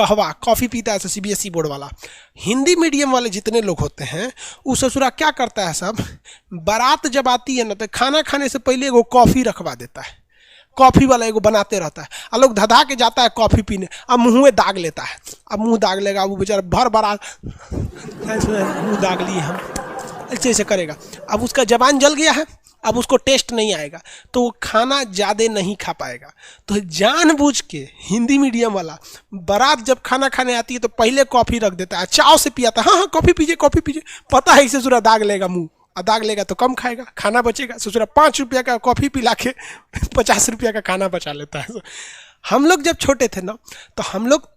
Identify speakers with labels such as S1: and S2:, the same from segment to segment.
S1: कहवा कॉफ़ी पीता है सीबीएसई बोर्ड वाला। हिंदी मीडियम वाले जितने लोग होते हैं वो ससुरा क्या करता है, सब बारात जब आती है ना तो खाना खाने से पहले एगो कॉफ़ी रखवा देता है, कॉफ़ी वाला एगो बनाते रहता है। और लोग धधा के जाता है कॉफ़ी पीने, अब मुँह में दाग लेता है। अब मुँह दाग लेगा वो बेचारा भर बारात मुँह दाग लिए हम, ऐसे ऐसे करेगा। अब उसका जबान जल गया है, अब उसको टेस्ट नहीं आएगा तो वो खाना ज़्यादा नहीं खा पाएगा। तो जानबूझ के हिंदी मीडियम वाला बारात जब खाना खाने आती है तो पहले कॉफ़ी रख देता है, चाव से पियाता है, हाँ हाँ कॉफ़ी पीजिए कॉफ़ी पीजिए। पता है इसे ससुरा दाग लेगा मुँह, दाग लेगा तो कम खाएगा, खाना बचेगा। ससुरा 5 रुपया का कॉफ़ी पिला के 50 रुपया का खाना बचा लेता है। हम लोग जब छोटे थे ना तो हम लोग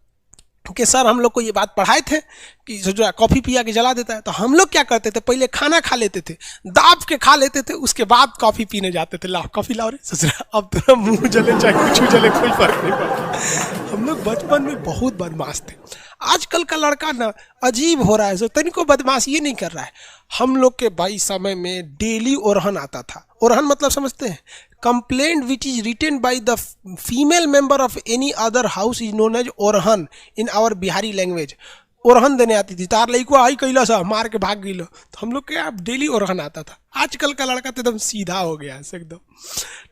S1: कि सर हम लोग को ये बात पढ़ाए थे कि ससुरा कॉफ़ी पिया के जला देता है। तो हम लोग क्या करते थे, पहले खाना खा लेते थे, दाब के खा लेते थे, उसके बाद कॉफ़ी पीने जाते थे। लाओ कॉफ़ी लाओ रे ससुरा, अब तेरा मुंह जले चाहे कुछ जले कोई फर्क नहीं पड़ता। हम लोग बचपन में बहुत बदमाश थे। आजकल का लड़का ना अजीब हो रहा है, सो तनिको बदमाश ये नहीं कर रहा है। हम लोग के भाई समय में डेली ओरहन आता था। ओरहन मतलब समझते हैं, complaint which is written by the female member of any other house is known as ओरहन इन आवर बिहारी लैंग्वेज। ओरहन देने आती थी, तार लइको आई कैला सा मार के भाग गई। तो हम लोग के अब डेली ओरहन आता था। आजकल का लड़का तो एकदम सीधा हो गया है एकदम।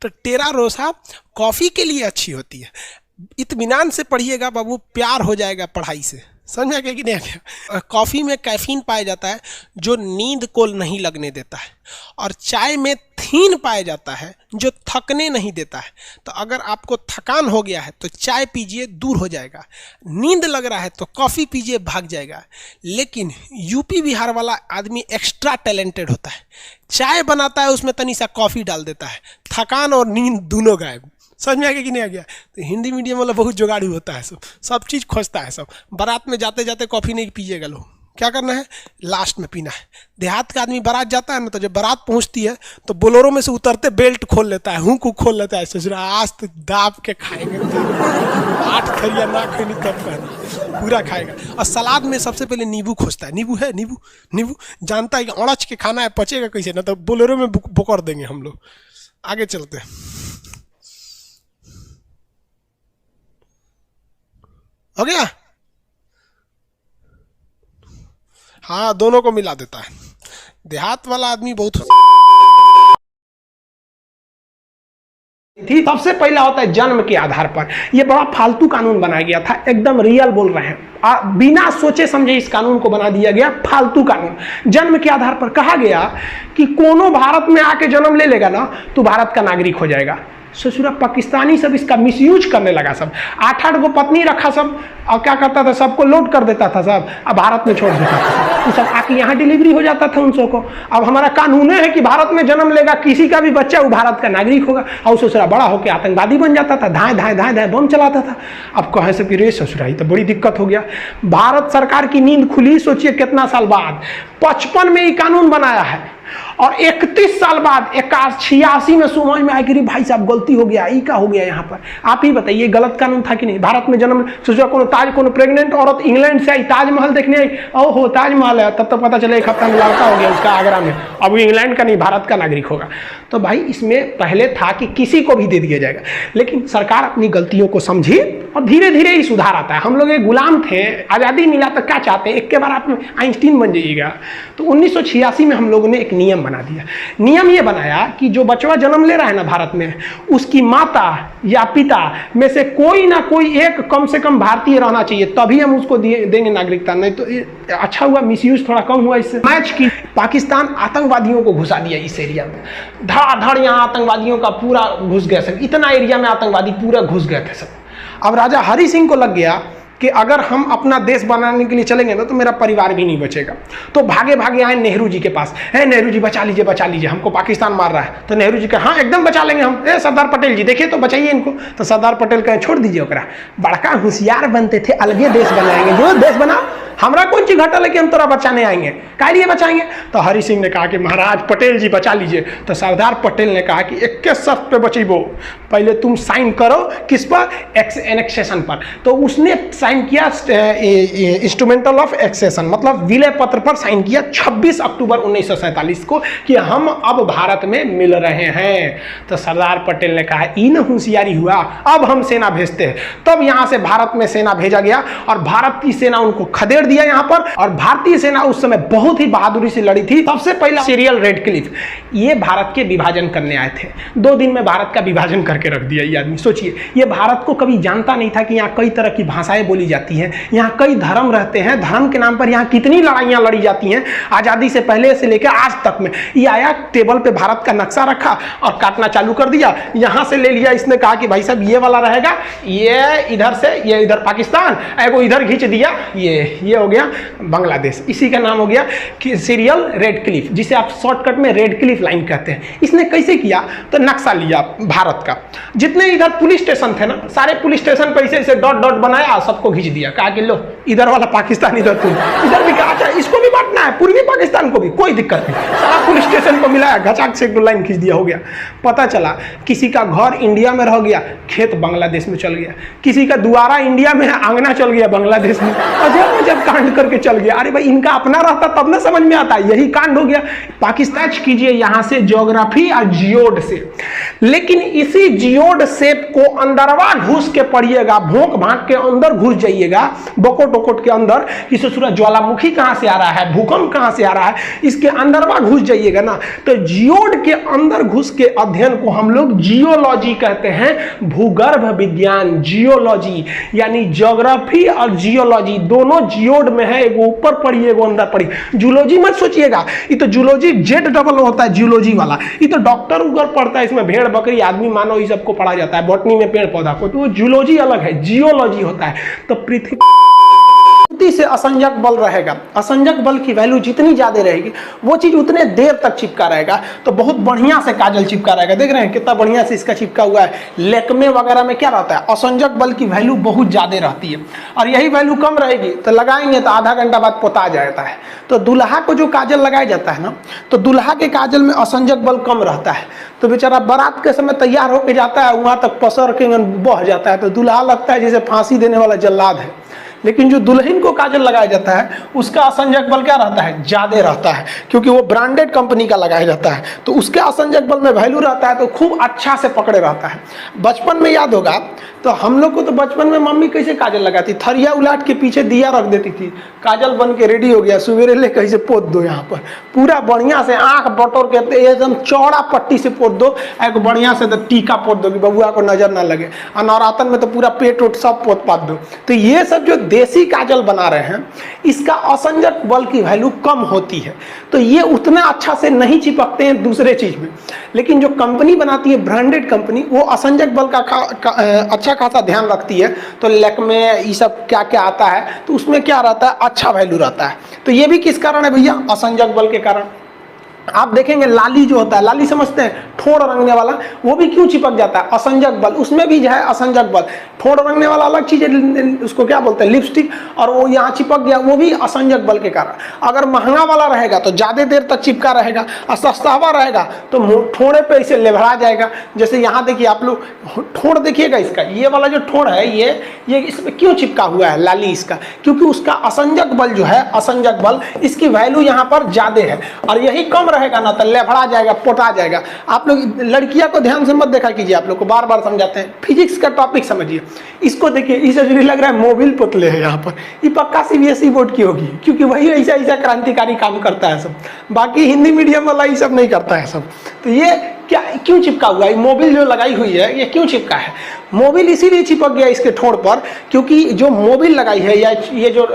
S1: तो टेरा रोसा कॉफ़ी के लिए अच्छी होती है, इत्मीनान से पढ़िएगा बाबू, प्यार हो जाएगा पढ़ाई से। समझ आ गया कि नहीं आ गया? कॉफ़ी में कैफीन पाया जाता है जो नींद को नहीं लगने देता है, और चाय में थीन पाया जाता है जो थकने नहीं देता है। तो अगर आपको थकान हो गया है तो चाय पीजिए, दूर हो जाएगा। नींद लग रहा है तो कॉफ़ी पीजिए, भाग जाएगा। लेकिन यूपी बिहार वाला आदमी एक्स्ट्रा टैलेंटेड होता है, चाय बनाता है उसमें तनी सा कॉफ़ी डाल देता है, थकान और नींद दोनों गायब। समझ में आ गया कि नहीं आ गया? तो हिंदी मीडियम वाला बहुत जुगाड़ू होता है, सब चीज़ खोजता है। सब बारात में जाते जाते कॉफ़ी नहीं पीजिएगा लोग, क्या करना है लास्ट में पीना है। देहात का आदमी बारात जाता है ना, तो जब बारात पहुंचती है तो बोलेरो में से उतरते बेल्ट खोल लेता है, हुक खोल लेता है। ससुरा आज तो दाब के खाएंगे, 8 थरिया ना खानी तब कहना, पूरा खाएगा। और सलाद में सबसे पहले नींबू खोजता है। नींबू है, नींबू नींबू जानता है कि अड़च के खाना है, पचेगा कैसे, ना तो बोलेरो में बोकर देंगे हम लोग। आगे चलते हैं। हो गया? हाँ, दोनों को मिला देता है। देहात वाला आदमी बहुत थी। सबसे पहला होता है जन्म के आधार पर। यह बड़ा फालतू कानून बनाया गया था, एकदम रियल बोल रहे हैं, बिना सोचे समझे इस कानून को बना दिया गया, फालतू कानून। जन्म के आधार पर कहा गया कि कोनो भारत में आके जन्म ले लेगा ना तो भारत का नागरिक हो जाएगा। ससुरा पाकिस्तानी सब इसका मिसयूज करने लगा, सब 8-8 गो पत्नी रखा सब, और क्या करता था, सबको लोड कर देता था सब, अब भारत में छोड़ देता था। तो सब आके यहाँ डिलीवरी हो जाता था उन सबको। अब हमारा कानून है कि भारत में जन्म लेगा किसी का भी बच्चा वो भारत का नागरिक होगा। और ससुरा बड़ा होकर आतंकवादी बन जाता था, धाए धाए धाए धाए बम चलाता था। अब कहे से फिर ससुरा ही तो बड़ी दिक्कत हो गया। भारत सरकार की नींद खुली, सोचिए कितना साल बाद, 55 में ये कानून बनाया है, और 31 साल बाद 86 में समझ में आया कि भाई साहब गलती हो गया, ये क्या हो गया यहाँ पर। आप ही बताइए गलत कानून था कि नहीं? भारत में जन्म, सोचो कोनो प्रेग्नेंट औरत इंग्लैंड से आई, ताजमहल देखने आई, ओहो ताजमहल है, तब तो पता चले 1 हफ्ता में लड़का हो गया उसका आगरा में, अब वो इंग्लैंड का नहीं भारत का नागरिक होगा। तो भाई इसमें पहले था कि किसी को भी दे दिया जाएगा, लेकिन सरकार अपनी गलतियों को समझी और धीरे धीरे ही सुधार आता है। हम लोग एक गुलाम थे, आज़ादी मिला तो क्या चाहते हैं, एक के बार आप आइंस्टीन बन जाइएगा। तो 1986 में हम लोगों ने एक नियम बना दिया। नियम ये बनाया कि जो बचवा जन्म ले रहा है ना भारत में, उसकी माता या पिता में से कोई ना कोई एक कम से कम भारतीय रहना चाहिए, तभी हम उसको देंगे नागरिकता। नहीं तो अच्छा हुआ, मिसयूज थोड़ा कम हुआ इससे। मैच की पाकिस्तान आतंकवादियों को घुसा दिया इस एरिया में, धड़ाधड़ यहाँ आतंकवादियों का पूरा घुस गया सब, इतना एरिया में आतंकवादी पूरा घुस गए थे सब। अब राजा हरि सिंह को लग गया कि अगर हम अपना देश बनाने के लिए चलेंगे ना तो मेरा परिवार भी नहीं बचेगा। तो भागे भागे आए नेहरू जी के पास, है नेहरू जी बचा लीजिए, हमको पाकिस्तान मार रहा है। तो नेहरू जी कहा हाँ एकदम बचा लेंगे हम। सरदार पटेल जी देखिए तो बचाइए इनको। तो सरदार पटेल कहे छोड़ दीजिए ओकरा, बड़का होशियार बनते थे, अलगे देश बनाएंगे, जो देश बना हमरा कौन चीज घटल है कि हम तोरा बचाने आएंगे, काहे लिए बचाएंगे। तो हरि सिंह ने कहा कि महाराज पटेल जी बचा लीजिए। तो सरदार पटेल ने कहा कि एक के शर्त पे बचीबो, पहले तुम साइन करो किस पर, एनेक्सेशन पर। तो उसने साइन किया इंस्ट्रूमेंटल ऑफ एक्सेशन, मतलब विलय पत्र पर साइन किया 26 अक्टूबर 1947 को कि हम अब भारत में मिल रहे हैं। तो सरदार पटेल ने कहा इन होशियारी हुआ, अब हम सेना भेजते हैं। तब यहां से भारत में सेना भेजा गया और भारत की सेना उनको खदेड़ दिया यहां पर। और भारतीय सेना उस समय बहुत ही बहादुरी से लड़ी थी। सबसे पहला सीरियल रेडक्लिफ, ये भारत के विभाजन करने आए थे। 2 दिन में भारत का विभाजन करके रख दिया ये आदमी। सोचिए, ये भारत को कभी जानता नहीं था कि यहाँ कई तरह की भाषाएं बोली जाती हैं, यहाँ कई धर्म रहते हैं, धर्म के नाम पर यहाँ कितनी लड़ाइयाँ लड़ी जाती हैं आज़ादी से पहले से लेकर आज तक में। ये आया टेबल पे भारत का नक्शा रखा और काटना चालू कर दिया। यहाँ से ले लिया, इसने कहा कि भाई साहब ये वाला रहेगा, ये इधर से, ये इधर पाकिस्तान, एगो इधर खींच दिया, ये हो गया बांग्लादेश। इसी का नाम हो गया कि सीरियल रेडक्लिफ, जिसे आप शॉर्टकट में रेडक्लिफ लाइन कहते हैं। इसने कैसे किया, तो नक्शा लिया भारत का, जितने इधर पुलिस स्टेशन थे ना, सारे पुलिस स्टेशन पे ऐसे डॉट डॉट बनाया, सबको खींच दिया। कहा कि लो इधर वाला पाकिस्तान, इधर भी कहा था इसको भी बांटना है, पूर्वी पाकिस्तान को भी, कोई दिक्कत नहीं। सारा पुलिस स्टेशन को मिलाया, घचाक से एक लाइन खींच दिया, हो गया। पता चला किसी का घर इंडिया में रह गया, खेत बांग्लादेश में चल गया, किसी का द्वारा इंडिया में, आंगना चल गया बांग्लादेश में। अजब अजब कांड करके चल गया। अरे भाई इनका अपना रहता तब ना समझ में आता, यही कांड हो गया। पाकिस्तान कीजिए यहां से ज्योग्राफी और जियोड से, लेकिन इसी जियोड शेप को अंदरवा घुस के पढ़िएगा, भोंक भांक के अंदर घुस जाइएगा, बकोट वकोट के अंदर, कि सूरज ज्वालामुखी कहां से आ रहा है, भूकंप कहां से आ रहा है, इसके अंदरवा घुस जाइएगा ना, तो जियोड के अंदर घुस के अध्ययन को हम लोग जियोलॉजी कहते हैं, भूगर्भ विज्ञान, जियोलॉजी, यानी ज्योग्राफी और जियोलॉजी दोनों जियोड में है। एगो ऊपर पढ़िए, एगो अंदर पढ़िए। जूलॉजी मत सोचिएगा, ये तो जूलॉजी जेड डबल होता है, जियोलॉजी वाला। ये तो डॉक्टर उगर पढ़ता है, इसमें भेड़ बकरी आदमी मानव ये सबको पढ़ा जाता है, बॉटनी में पेड़ पौधा को, तो वो जूलॉजी अलग है, जियोलॉजी होता है। तो पृथ्वी से असंजक बल रहेगा, असंजक बल की वैल्यू जितनी ज्यादा रहेगी वो चीज उतने देर तक चिपका रहेगा। तो बहुत बढ़िया से काजल चिपका रहेगा, देख रहे हैं कितना बढ़िया से इसका चिपका हुआ है। लेकमे वगैरह में क्या रहता है, असंजक बल की वैल्यू बहुत ज्यादा रहती है, और यही वैल्यू कम रहेगी तो लगाएंगे तो आधा घंटा बाद पोता जाता है। तो दूल्हा को जो काजल लगाया जाता है ना, तो दूल्हा के काजल में असंजक बल कम रहता है, तो बेचारा बारात के समय तैयार होकर जाता है, वहां तक पसर के बह जाता है, तो दूल्हा लगता है जैसे फांसी देने वाला जल्लाद है। लेकिन जो दुल्हन को काजल लगाया जाता है उसका असंजक बल क्या रहता है, ज्यादा रहता है, क्योंकि वो ब्रांडेड कंपनी का लगाया जाता है, तो उसके असंजक बल में वैल्यू रहता है, तो खूब अच्छा से पकड़े रहता है। बचपन में याद होगा तो हम लोग को तो बचपन में मम्मी कैसे काजल लगाती, थरिया उलाट के पीछे दिया रख देती थी, काजल बन के रेडी हो गया, सवेरे ले कैसे पोत दो, यहाँ पर पूरा बढ़िया से आंख बटोर के एकदम चौड़ा पट्टी से पोत दो, एक बढ़िया से टीका पोत दो कि बबुआ को नजर ना लगे, और नवरातन में तो पूरा पेट उट सब पोत पात दो। तो ये सब जो देसी काजल बना रहे हैं इसका असंजक बल की वैल्यू कम होती है, तो ये उतना अच्छा से नहीं चिपकते हैं दूसरे चीज में। लेकिन जो कंपनी बनाती है ब्रांडेड कंपनी, वो असंजक बल का अच्छा खासा ध्यान रखती है। तो लैक्मे ये सब क्या क्या आता है, तो उसमें क्या रहता है, अच्छा वैल्यू रहता है। तो ये भी किस कारण है भैया, असंजक बल के कारण। आप देखेंगे लाली जो होता है, लाली समझते हैं, ठोड़ रंगने वाला, वो भी क्यों चिपक जाता है, असंजक बल, उसमें भी जो है असंजक बल। ठोड़ रंगने वाला अलग चीज है, उसको क्या बोलते हैं, लिपस्टिक, और वो यहाँ चिपक गया, वो भी असंजक बल के कारण। अगर महंगा वाला रहेगा तो ज्यादा देर तक चिपका रहेगा, और सस्ता वाला रहेगा तो ठोड़े पे इसे लेभरा जाएगा। जैसे यहाँ देखिए आप लोग ठोड़ देखिएगा, इसका ये वाला जो ठोड़ है ये इसमें क्यों चिपका हुआ है लाली, इसका क्योंकि उसका असंजक बल जो है, असंजक बल, इसकी वैल्यू यहाँ पर ज्यादा है, और यही कम रहेगा ना तो लेभड़ा जाएगा, पोटा जाएगा। आप लोग लड़कियां को ध्यान से मत देखा कीजिए, आप लोग को बार बार समझाते हैं, फिजिक्स का टॉपिक समझिए। इसको देखिए, इसे जो लग रहा है मोबिल पुतले है यहाँ पर, ये पक्का सीबीएसई बोर्ड की होगी, क्योंकि वही ऐसा ऐसा क्रांतिकारी काम करता है सब, बाकी हिंदी मीडियम वाला ये सब नहीं करता है सब। तो ये क्या क्यों चिपका हुआ है, मोबिल जो लगाई हुई है ये क्यों चिपका है, मोबिल इसीलिए चिपक गया इसके ठोड़ पर, क्योंकि जो मोबिल लगाई है या ये जो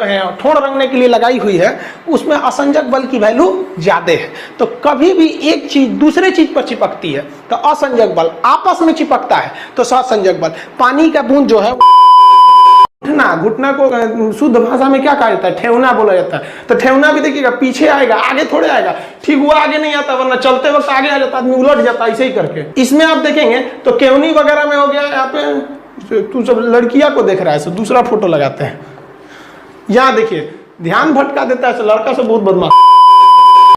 S1: ठोड़ रंगने के लिए लगाई हुई है उसमें असंजक बल की वैल्यू ज्यादा है। तो कभी भी एक चीज दूसरे चीज पर चिपकती है तो असंजक बल, आपस में चिपकता है तो असंजक बल। पानी का बूंद जो है, घुटना को शुद्ध भाषा में क्या कहा जाता है, ठेवना बोला जाता है। तो ठेवना भी देखिएगा पीछे आएगा, आगे थोड़े आएगा, ठीक हुआ आगे नहीं आता, वरना चलते वक्त आगे आ जाता, आदमी उलट जाता ऐसे ही करके। इसमें आप देखेंगे तो केवनी वगैरह में हो गया, यहाँ पे तू सब लड़कियां को देख रहा है, दूसरा फोटो लगाते हैं। यहाँ देखिए ध्यान भटका देता है, लड़का से बहुत बदमाश।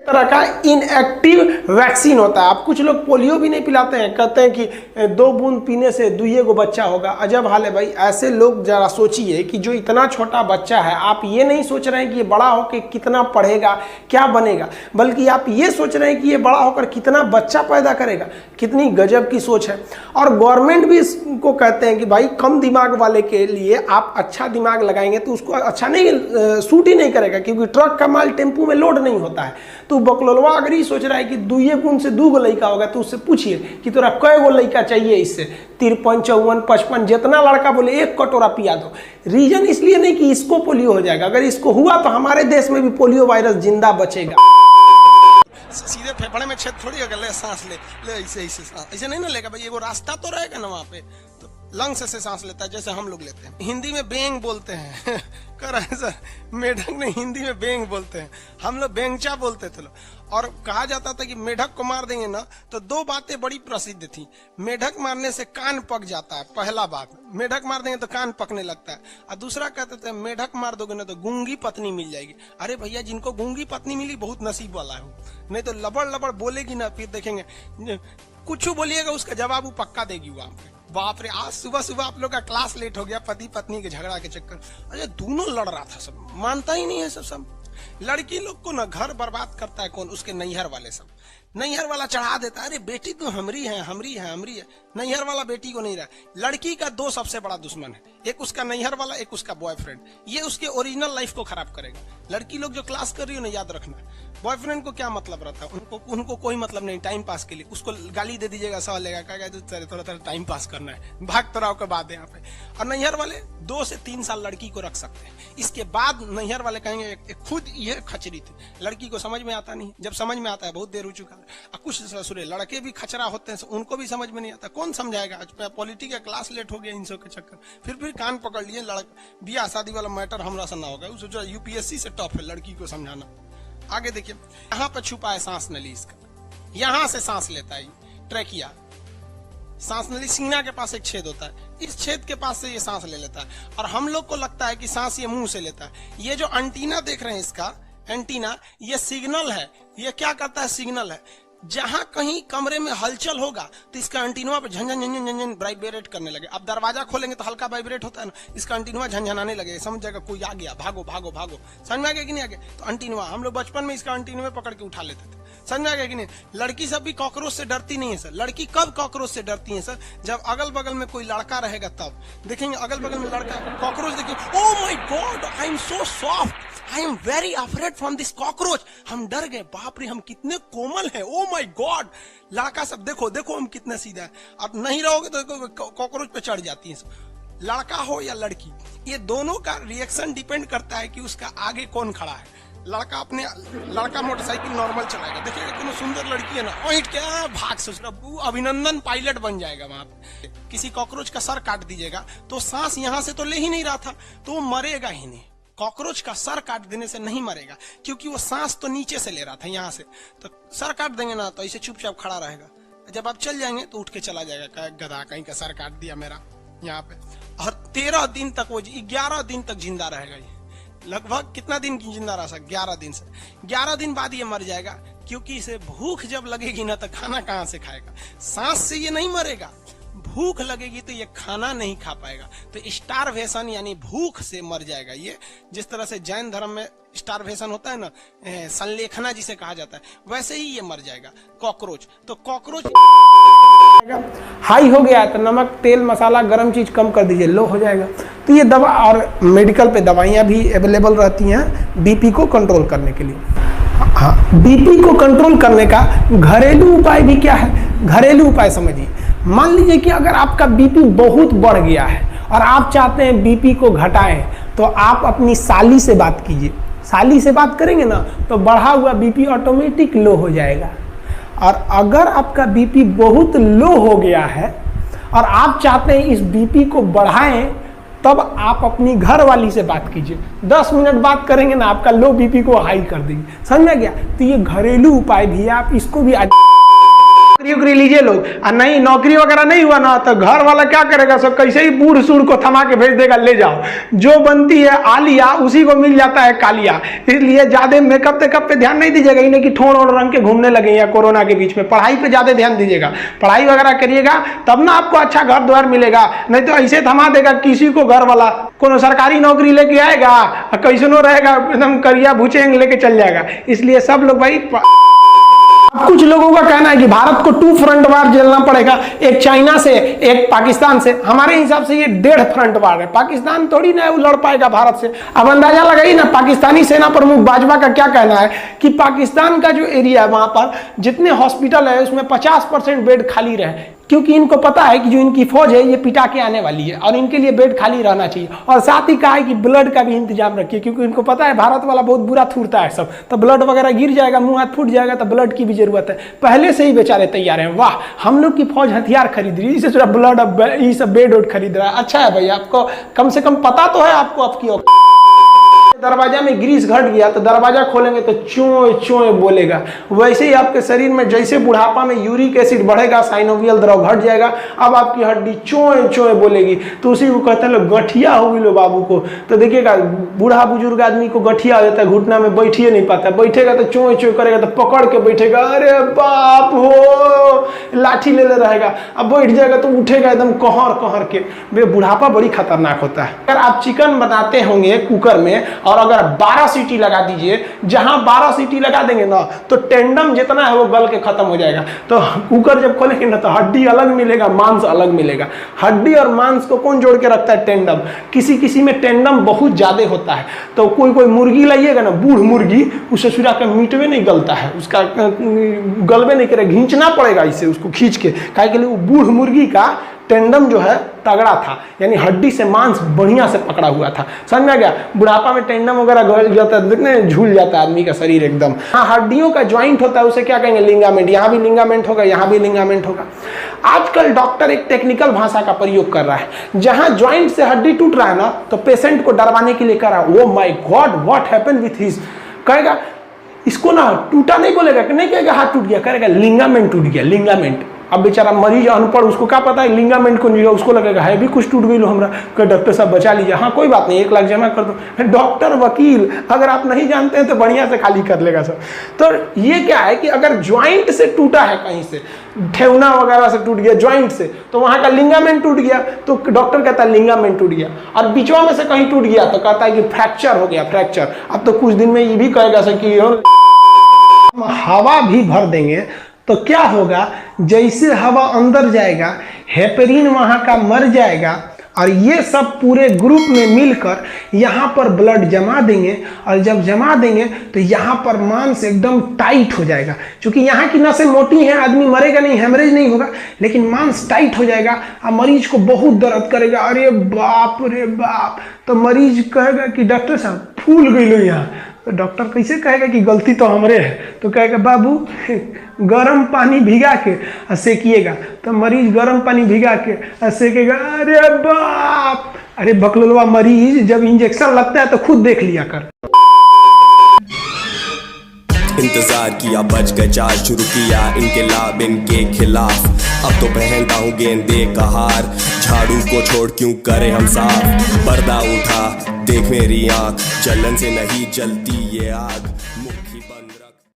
S1: तरह का इनएक्टिव वैक्सीन होता है। आप कुछ लोग पोलियो भी नहीं पिलाते हैं, कहते हैं कि 2 बूंद पीने से 2 को बच्चा होगा। अजब हाल है भाई। ऐसे लोग जरा सोचिए कि जो इतना छोटा बच्चा है, आप ये नहीं सोच रहे हैं कि ये बड़ा होकर कितना पढ़ेगा, क्या बनेगा, बल्कि आप ये सोच रहे हैं कि ये बड़ा होकर कितना बच्चा पैदा करेगा। कितनी गजब की सोच है। और गवर्नमेंट भी इसको कहते हैं कि भाई कम दिमाग वाले के लिए आप अच्छा दिमाग लगाएंगे तो उसको अच्छा नहीं, सूट ही नहीं करेगा, क्योंकि ट्रक का माल टेम्पू में लोड नहीं होता है। तो बकलोलवा अगर ही सोच रहा है कि 2 गुण से 2 लड़का होगा, तो उससे पूछिए कि तोरा कै गो लड़का चाहिए, इससे 53, 54, 55 जितना लड़का बोले 1 कटोरा पिया दो। रीजन इसलिए नहीं कि इसको पोलियो हो जाएगा, अगर इसको हुआ तो हमारे देश में भी पोलियो वायरस जिंदा बचेगा। सीधे फेफड़े में छेद थोड़ी होगा, ले सांस ले ऐसे ऐसे नहीं ना लेगा भाई, एगो रास्ता तो रहेगा ना वहाँ पे। तो लंग्स से सांस लेता है जैसे हम लोग लेते हैं। हिंदी में बेंग बोलते हैं कर रहे हैं सर, मेढक ने हिंदी में बेंग बोलते हैं, हम लोग बेंगचा बोलते थे लोग। और कहा जाता था कि मेढक को मार देंगे ना तो 2 बातें बड़ी प्रसिद्ध थी। मेढक मारने से कान पक जाता है, पहला बात, मेढक मार देंगे तो कान पकने लगता है। और दूसरा कहते थे मेढक मार दोगे ना तो गूंगी पत्नी मिल जाएगी। अरे भैया, जिनको गूंगी पत्नी मिली बहुत नसीब वाला है, नहीं तो लबड़ लबड़ बोलेगी ना, फिर देखेंगे कुछ बोलिएगा उसका जवाब वो पक्का देगी वहां पे। बाप रे, आज सुबह सुबह आप लोग का क्लास लेट हो गया पति पत्नी के झगड़ा के चक्कर। अरे दोनों लड़ रहा था, सब मानता ही नहीं है सब। लड़की लोग को ना घर बर्बाद करता है कौन? उसके नैहर वाले सब। नैहर वाला चढ़ा देता है, अरे बेटी तो हमरी है। नैहर वाला बेटी को नहीं रहा। लड़की का 2 सबसे बड़ा दुश्मन है, एक उसका नैहर वाला, एक उसका बॉयफ्रेंड। ये उसके ओरिजिनल लाइफ को खराब करेगा। लड़की लोग जो क्लास कर रही हो ना, याद रखना, बॉयफ्रेंड को क्या मतलब रहता है, उनको कोई मतलब नहीं, टाइम पास के लिए। उसको गाली दे दीजिएगा, सह लेगा, कहेगा थोड़ा टाइम पास करना है, भाग तराव के बाद यहाँ पे। और नैहर वाले 2 से 3 साल लड़की को रख सकते हैं, इसके बाद नैहर वाले कहेंगे खुद ये खचरी थी। लड़की को समझ में आता नहीं, जब समझ में आता है बहुत देर हो चुका है। कुछ ससुरे लड़के भी खचरा होते हैं, उनको भी समझ में नहीं आता, कौन समझाएगा। आज पॉलिटी का क्लास लेट हो गया इन सब के चक्कर, फिर कान पकड़ लिए। बियाह शादी वाला मैटर हमरा से ना होगा, सोचा यूपीएससी से टफ है लड़की को समझाना। आगे देखिए, यहाँ पर छुपा है सांस नली इसका, यहां से सांस लेता है ट्रैकिया। सांस नली सीना के पास एक छेद होता है, इस छेद के पास से ये सांस ले लेता है। और हम लोग को लगता है कि सांस ये मुंह से लेता है। ये जो एंटीना देख रहे हैं, इसका एंटीना, ये सिग्नल है। ये क्या करता है? सिग्नल है। जहां कहीं कमरे में हलचल होगा तो इसका एंटीना पे झंझन झंझन झंझन वाइब्रेट करने लगे। अब दरवाजा खोलेंगे तो हल्का वाइब्रेट होता है ना, इसका एंटीना झंझनाने लगे, समझ जाएगा कोई आ गया, भागो भागो भागो। समझ में आ गया कि नहीं आ गया? तो एंटीना, हम लोग बचपन में इसका एंटीना में पकड़ के उठा लेते थे। समझ में आ गया कि नहीं? लड़की सब भी कॉकरोच से डरती नहीं है सर। लड़की कब कॉकरोच से डरती है सर? जब अगल बगल में कोई लड़का रहेगा तब। देखेंगे अगल बगल में लड़का, कॉकरोच देखिए, oh my God, I am so soft, I am very afraid from this cockroach. हम डर गए, बाप रे हम कितने कोमल हैं, ओह माय गॉड। लड़का सब देखो हम कितने सीधा है। अब नहीं रहोगे तो कॉकरोच पे चढ़ जाती है। लड़का हो या लड़की, ये दोनों का रिएक्शन डिपेंड करता है कि उसका आगे कौन खड़ा है। लड़का मोटरसाइकिल नॉर्मल चलाएगा, देखिएगा कोनो सुंदर लड़की है ना, ओइट क्या भाग से अभिनंदन पायलट बन जाएगा। वहां पे किसी कॉकरोच का सर काट दीजिएगा तो सांस यहां से तो ले ही नहीं रहा था, तो वो मरेगा ही नहीं। कॉकरोच का सर काट देने से नहीं मरेगा, क्योंकि वो सांस तो नीचे से ले रहा था यहाँ से। तो सर काट देंगे ना तो ऐसे चुपचाप खड़ा रहेगा। जब आप चल जाएंगे तो उठ के चला जाएगा, गधा कहीं का सर काट दिया मेरा यहाँ पे। और 13 दिन तक, वो 11 दिन तक जिंदा रहेगा। ये लगभग कितना दिन जिंदा रह सकता? 11 दिन से। 11 दिन बाद ये मर जाएगा, क्योंकि इसे भूख जब लगेगी ना तो खाना कहाँ से खाएगा? सांस से ये नहीं मरेगा, भूख लगेगी तो ये खाना नहीं खा पाएगा, तो स्टारवेशन यानी भूख से मर जाएगा ये। जिस तरह से जैन धर्म में स्टारवेशन होता है ना, संलेखना जिसे कहा जाता है, वैसे ही ये मर जाएगा कॉकरोच। तो कॉकरोच हाई हो गया तो नमक तेल मसाला गर्म चीज कम कर दीजिए, लो हो जाएगा। तो ये दवा, और मेडिकल पे दवाइयाँ भी अवेलेबल रहती हैं बीपी को कंट्रोल करने के लिए। हाँ, बीपी को कंट्रोल करने का घरेलू उपाय भी क्या है? घरेलू उपाय समझिए। मान लीजिए कि अगर आपका बीपी बहुत बढ़ गया है और आप चाहते हैं बीपी को घटाएं, तो आप अपनी साली से बात कीजिए। साली से बात करेंगे ना तो बढ़ा हुआ बीपी ऑटोमेटिक लो हो जाएगा। और अगर आपका बीपी बहुत लो हो गया है और आप चाहते हैं इस बीपी को बढ़ाएं, तब आप अपनी घर वाली से बात कीजिए। 10 मिनट बात करेंगे ना, आपका लो बीपी को हाई कर देंगे। समझ में गया? तो ये घरेलू उपाय भी है, आप इसको भी नौकरी लीजिए लोग, और नहीं नौकरी वगैरह नहीं हुआ ना तो घर वाला क्या करेगा, सब कैसे ही बूढ़ सूढ़ को थमा के भेज देगा, ले जाओ जो बनती है आलिया उसी को मिल जाता है कालिया। इसलिए ज्यादा मेकअप टेकअप पे ध्यान नहीं दीजिएगा, इन्हें कि ठोड़ और रंग के घूमने लगे या कोरोना के बीच में। पढ़ाई पे ज्यादा ध्यान दीजिएगा, पढ़ाई वगैरह करिएगा तब ना आपको अच्छा घर द्वार मिलेगा, नहीं तो ऐसे थमा देगा किसी को घर वाला। कोनो सरकारी नौकरी लेके आएगा कैसनो रहेगा, एकदम करिया भूचेंग लेके चल जाएगा। इसलिए सब लोग भाई, कुछ लोगों का कहना है कि भारत को 2 फ्रंट वार झेलना पड़ेगा, एक चाइना से एक पाकिस्तान से। हमारे हिसाब से ये 1.5 फ्रंट वार है, पाकिस्तान थोड़ी ना लड़ पाएगा भारत से। अब अंदाजा लगाइए ना पाकिस्तानी सेना प्रमुख बाजवा का क्या कहना है कि पाकिस्तान का जो एरिया है वहां पर जितने हॉस्पिटल है उसमें 50% बेड खाली रहे, क्योंकि इनको पता है कि जो इनकी फौज है ये पिटा के आने वाली है और इनके लिए बेड खाली रहना चाहिए। और साथ ही कहा है कि ब्लड का भी इंतजाम रखिए, क्योंकि इनको पता है भारत वाला बहुत बुरा थूरता है सब, तो ब्लड वगैरह गिर जाएगा, मुंह हाथ फूट जाएगा, तो ब्लड की भी जरूरत है। पहले से ही बेचारे तैयार हैं। वाह, हम लोग की फौज हथियार खरीद रही है, इससे ब्लड ये सब बेड वेड खरीद रहा है। अच्छा है भाई, आपको कम से कम पता तो है आपको आपकी। दरवाजा में ग्रीस घट गया तो दरवाजा खोलेंगे तो चोए चोए बोलेगा। वैसे ही आपके शरीर में जैसे बुढ़ापा में यूरिक एसिड बढ़ेगा, साइनोवियल द्रव घट जाएगा, अब आपकी हड्डी चोए चोए बोलेगी। तो उसी को कहते हैं लोग गठिया हो गई लो बाबू को। तो देखिएगा बूढ़ा बुजुर्ग आदमी को गठिया हो जाता है, घुटना में बैठिए नहीं पाता, बैठेगा तो चोए चोए करेगा, तो पकड़ के बैठेगा, अरे बाप हो, लाठी ले रहेगा। अब बैठ जाएगा तो उठेगा एकदम कहर कहर के। वे बुढ़ापा बड़ी खतरनाक होता है। अगर आप चिकन बनाते होंगे कुकर में और अगर 12 सीटी लगा दीजिए, जहां 12 सीटी लगा देंगे ना तो टेंडम जितना है वो गल के खत्म हो जाएगा। तो कुकर जब खोलेंगे ना तो हड्डी अलग मिलेगा, मांस अलग मिलेगा। हड्डी और मांस को कौन जोड़ के रखता है? टेंडम। किसी किसी में टेंडम बहुत ज्यादा होता है, तो कोई कोई मुर्गी लाइएगा ना, बूढ़ मुर्गी, उसे सुरा के मीटवे नहीं गलता है, उसका गलबे नहीं करेगा, घींचना पड़ेगा इसे, उसको खींच के। काहे के लिए? वो बूढ़ मुर्गी का टेंडम जो है तगड़ा था, यानी हड्डी से मांस बढ़िया से पकड़ा हुआ था। समझ में आ गया? बुढ़ापा में टेंडम वगैरह गल जाता है, देखने झूल जाता है आदमी का शरीर एकदम। हाँ, हड्डियों का ज्वाइंट होता है, उसे क्या कहेंगे? लिंगामेंट। यहाँ भी लिंगामेंट होगा, यहाँ भी लिंगामेंट होगा। आजकल डॉक्टर एक टेक्निकल भाषा का प्रयोग कर रहा है, जहां ज्वाइंट से हड्डी टूट रहा है ना तो पेशेंट को डरवाने के लिए कह रहा है, oh my God what happened with his. कहेगा इसको ना टूटा नहीं बोलेगा, नहीं कहेगा हाथ टूट गया, कहेगा लिंगामेंट टूट गया, लिंगामेंट। अब बेचारा मरीज अनपढ़, उसको क्या पता है लिंगामेंट कौन जीगा, उसको लगेगा है भी कुछ टूट गई लो हमरा, कि डॉक्टर साहब बचा लीजिए। हाँ कोई बात नहीं, 1 लाख जमा कर दो। डॉक्टर वकील अगर आप नहीं जानते हैं तो बढ़िया से खाली कर लेगा सब। तो ये क्या है कि अगर ज्वाइंट से टूटा है, कहीं से ठेवना वगैरह से टूट गया ज्वाइंट से, तो वहां का लिंगामेंट टूट गया, तो डॉक्टर कहता है लिंगामेंट टूट गया। और बीचवा में से कहीं टूट गया तो कहता है कि फ्रैक्चर हो गया, फ्रैक्चर। अब तो कुछ दिन में ये भी कहेगा सर कि हवा भी भर देंगे तो क्या होगा, जैसे हवा अंदर जाएगा हेपेरिन वहां का मर जाएगा, और ये सब पूरे ग्रुप में मिलकर यहाँ पर ब्लड जमा देंगे, और जब जमा देंगे तो यहाँ पर मांस एकदम टाइट हो जाएगा। क्योंकि यहाँ की नसें मोटी हैं, आदमी मरेगा नहीं, हेमरेज नहीं होगा, लेकिन मांस टाइट हो जाएगा और मरीज को बहुत दर्द करेगा। अरे बाप रे बाप। तो मरीज कहेगा कि डॉक्टर साहब फूल गई लो यहाँ। तो डॉक्टर कैसे कहेगा कि गलती तो हमरे है? तो कहेगा बाबू गर्म पानी भिगा के सेकिएगा। तो मरीज गर्म पानी भिगा के सेकेगा। अरे बाप, अरे बकलोलवा मरीज जब इंजेक्शन लगता है तो खुद देख लिया कर।
S2: इंतजार किया, बच गए चाल, शुरू किया इनकलाब इनके खिलाफ। अब तो पहनता हूँ गेंदे का हार, झाड़ू को छोड़ क्यों करे हम साफ। पर्दा उठा देख मेरी आँख, जलन से नहीं जलती ये आग।